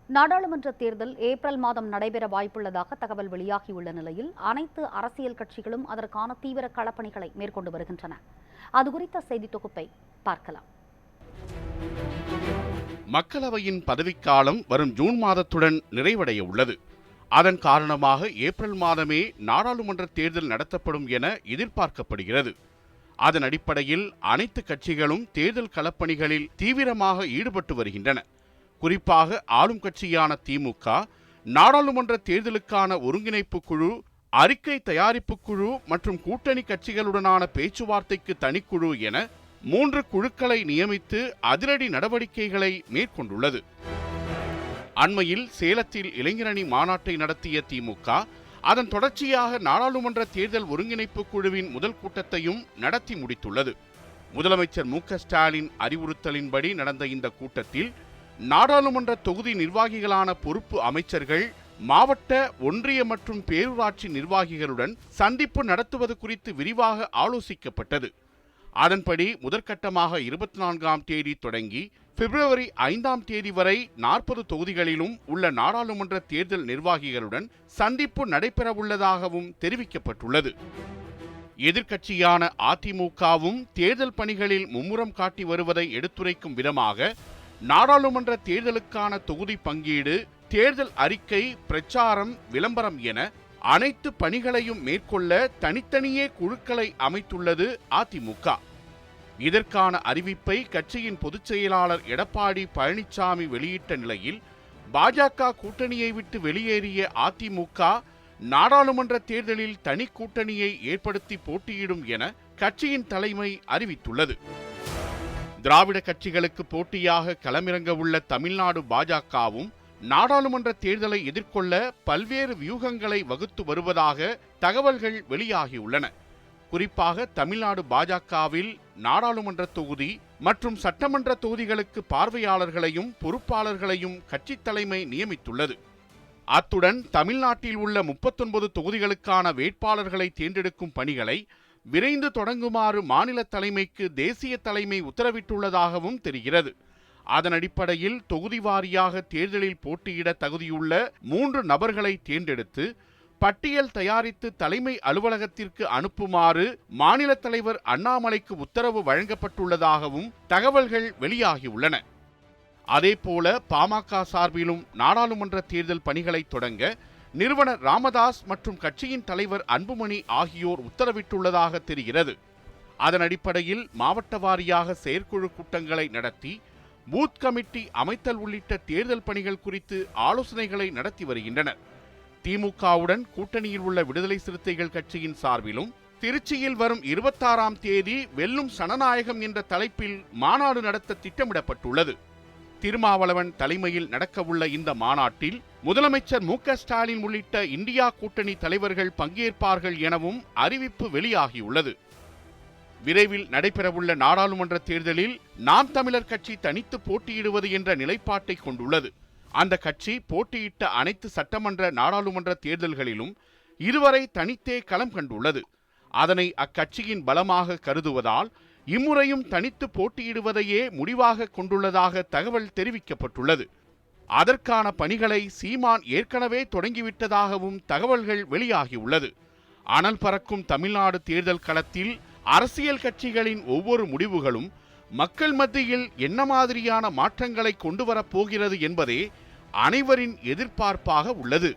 நாடாளுமன்ற தேர்தல் ஏப்ரல் மாதம் நடைபெற வாய்ப்புள்ளதாக தகவல் வெளியாகியுள்ள நிலையில் அனைத்து அரசியல் கட்சிகளும் அதற்கான தீவிர களப்பணிகளை மேற்கொண்டு வருகின்றன. அது குறித்த செய்தி தொகுப்பை பார்க்கலாம். மக்களவையின் பதவிக்காலம் வரும் ஜூன் மாதத்துடன் நிறைவடைய உள்ளது. அதன் காரணமாக ஏப்ரல் மாதமே நாடாளுமன்ற தேர்தல் நடத்தப்படும் என எதிர்பார்க்கப்படுகிறது. அதன் அடிப்படையில் அனைத்து கட்சிகளும் தேர்தல் களப்பணிகளில் தீவிரமாக ஈடுபட்டு வருகின்றன. குறிப்பாக ஆளும் கட்சியான திமுக நாடாளுமன்ற தேர்தலுக்கான ஒருங்கிணைப்பு குழு, அறிக்கை தயாரிப்பு குழு மற்றும் கூட்டணி கட்சிகளுடனான பேச்சுவார்த்தைக்கு தனிக்குழு என 3 குழுக்களை நியமித்து அதிரடி நடவடிக்கைகளை மேற்கொண்டுள்ளது. அண்மையில் சேலத்தில் இளைஞரணி மாநாட்டை நடத்திய திமுக அதன் தொடர்ச்சியாக நாடாளுமன்ற தேர்தல் ஒருங்கிணைப்பு குழுவின் முதல் கூட்டத்தையும் நடத்தி முடித்துள்ளது. முதலமைச்சர் மு.க.ஸ்டாலின் அறிவுறுத்தலின்படி நடந்த இந்த கூட்டத்தில் நாடாளுமன்ற தொகுதி நிர்வாகிகளான பொறுப்பு அமைச்சர்கள், மாவட்ட, ஒன்றிய மற்றும் பேரூராட்சி நிர்வாகிகளுடன் சந்திப்பு நடத்துவது குறித்து விரிவாக ஆலோசிக்கப்பட்டது. அதன்படி முதற்கட்டமாக 24ஆம் தேதி தொடங்கி பிப்ரவரி 5ஆம் தேதி வரை 40 தொகுதிகளிலும் உள்ள நாடாளுமன்ற தேர்தல் நிர்வாகிகளுடன் சந்திப்பு நடைபெறவுள்ளதாகவும் தெரிவிக்கப்பட்டுள்ளது. எதிர்க்கட்சியான அதிமுகவும் தேர்தல் பணிகளில் மும்முரம் காட்டி வருவதை எடுத்துரைக்கும் விதமாக நாடாளுமன்ற தேர்தலுக்கான தொகுதி பங்கீடு, தேர்தல் அறிக்கை, பிரச்சாரம், விளம்பரம் என அனைத்து பணிகளையும் மேற்கொள்ள தனித்தனியே குழுக்களை அமைத்துள்ளது அதிமுக. இதற்கான அறிவிப்பை கட்சியின் பொதுச் செயலாளர் எடப்பாடி பழனிசாமி வெளியிட்ட நிலையில் பாஜக கூட்டணியை விட்டு வெளியேறிய அதிமுக நாடாளுமன்ற தேர்தலில் தனி கூட்டணியை ஏற்படுத்தி போட்டியிடும் என கட்சியின் தலைமை அறிவித்துள்ளது. திராவிட கட்சிகளுக்கு போட்டியாக களமிறங்க உள்ள தமிழ்நாடு பாஜகவும் நாடாளுமன்ற தேர்தலை எதிர்கொள்ள பல்வேறு வியூகங்களை வகுத்து வருவதாக தகவல்கள் வெளியாகியுள்ளன. குறிப்பாக தமிழ்நாடு பாஜகவில் நாடாளுமன்ற தொகுதி மற்றும் சட்டமன்ற தொகுதிகளுக்கு பார்வையாளர்களையும் பொறுப்பாளர்களையும் கட்சி தலைமை நியமித்துள்ளது. அத்துடன் தமிழ்நாட்டில் உள்ள 39 தொகுதிகளுக்கான வேட்பாளர்களை தேர்ந்தெடுக்கும் பணிகளை விரைந்து தொடங்குமாறு மாநில தலைமைக்கு தேசிய தலைமை உத்தரவிட்டுள்ளதாகவும் தெரிகிறது. அதன் அடிப்படையில் தொகுதி வாரியாக தேர்தலில் போட்டியிட தகுதியுள்ள 3 நபர்களை தேர்ந்தெடுத்து பட்டியல் தயாரித்து தலைமை அலுவலகத்திற்கு அனுப்புமாறு மாநில தலைவர் அண்ணாமலைக்கு உத்தரவு வழங்கப்பட்டுள்ளதாகவும் தகவல்கள் வெளியாகியுள்ளன. அதேபோல பாமக சார்பிலும் நாடாளுமன்ற தேர்தல் பணிகளை தொடங்க நிறுவனர் ராமதாஸ் மற்றும் கட்சியின் தலைவர் அன்புமணி ஆகியோர் உத்தரவிட்டுள்ளதாக தெரிகிறது. அதன் அடிப்படையில் மாவட்ட வாரியாக செயற்குழு கூட்டங்களை நடத்தி பூத் கமிட்டி அமைத்தல் உள்ளிட்ட தேர்தல் பணிகள் குறித்து ஆலோசனைகளை நடத்தி வருகின்றனர். திமுகவுடன் கூட்டணியில் உள்ள விடுதலை சிறுத்தைகள் கட்சியின் சார்பிலும் திருச்சியில் வரும் 26ஆம் தேதி வெல்லும் சனநாயகம் என்ற தலைப்பில் மாநாடு நடத்த திட்டமிடப்பட்டுள்ளது. திருமாவளவன் தலைமையில் நடக்கவுள்ள இந்த மாநாட்டில் முதலமைச்சர் மு.க.ஸ்டாலின் உள்ளிட்ட இந்தியா கூட்டணி தலைவர்கள் பங்கேற்பார்கள் எனவும் அறிவிப்பு வெளியாகியுள்ளது. விரைவில் நடைபெறவுள்ள நாடாளுமன்ற தேர்தலில் நாம் தமிழர் கட்சி தனித்து போட்டியிடுவது என்ற நிலைப்பாட்டை கொண்டுள்ளது. அந்த கட்சி போட்டியிட்ட அனைத்து சட்டமன்ற, நாடாளுமன்ற தேர்தல்களிலும் இதுவரை தனித்தே களம் கண்டுள்ளது. அதனை அக்கட்சியின் பலமாக கருதுவதால் இம்முறையும் தனித்து போட்டியிடுவதையே முடிவாக கொண்டுள்ளதாக தகவல் தெரிவிக்கப்பட்டுள்ளது. அதற்கான பணிகளை சீமான் ஏற்கனவே தொடங்கிவிட்டதாகவும் தகவல்கள் வெளியாகியுள்ளது. அனல் பறக்கும் தமிழ்நாடு தேர்தல் களத்தில் அரசியல் கட்சிகளின் ஒவ்வொரு முடிவுகளும் மக்கள் மத்தியில் என்ன மாதிரியான மாற்றங்களை கொண்டு வரப்போகிறது என்பதே அனைவரின் எதிர்பார்ப்பாக உள்ளது.